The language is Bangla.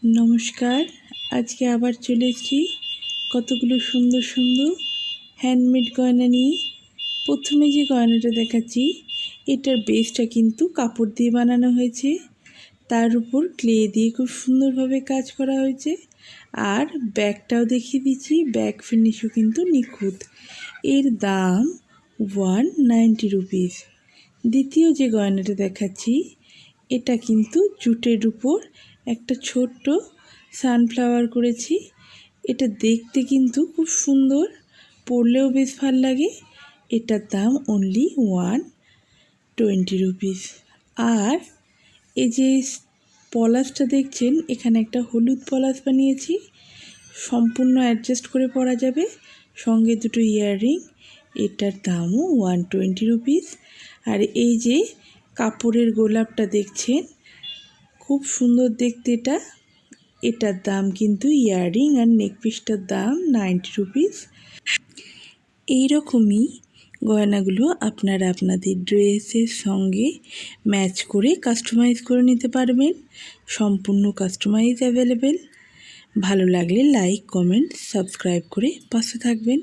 नमस्कार। आज के आबार चले एसेছি कतगुलो सुंदर सुंदर हैंडमेड गयना निये। प्रथमे जे गयनाटा देखाচ্ছি एटार बेसटा किन्तु कापड़ दिये बानानो हयेছে, तार उपर क्ले दिये खूब सुंदर भावे काज करा हयेছে और बैगटाও देखिए दिচ্ছি, बैग फिनिशও किन्तु निखुत। एर दाम 190 रुपिस। द्वितीय जे गयनाटा देखाচ্ছি এটা কিন্তু জুটের উপর একটা ছোট্ট সানফ্লাওয়ার করেছি। এটা দেখতে কিন্তু খুব সুন্দর, পরলেও বেশ ভালো লাগে। এটার দাম অনলি 120 রুপিস। আর এই যে পলাশটা দেখছেন, এখানে একটা হলুদ পলাশ বানিয়েছি, সম্পূর্ণ অ্যাডজাস্ট করে পরা যাবে, সঙ্গে দুটো ইয়াররিং। এটার দামও 120 রুপিস। আর এই যে কাপড়ের গোলাপটা দেখছেন, খুব সুন্দর দেখতে এটা। এটার দাম কিন্তু ইয়াররিং আর নেকপিসটার দাম 90 রুপিস। এইরকমই গয়নাগুলো আপনারা আপনাদের ড্রেসের সঙ্গে ম্যাচ করে কাস্টমাইজ করে নিতে পারবেন। সম্পূর্ণ কাস্টমাইজ অ্যাভেলেবেল। ভালো লাগলে লাইক, কমেন্ট, সাবস্ক্রাইব করে পাশে থাকবেন।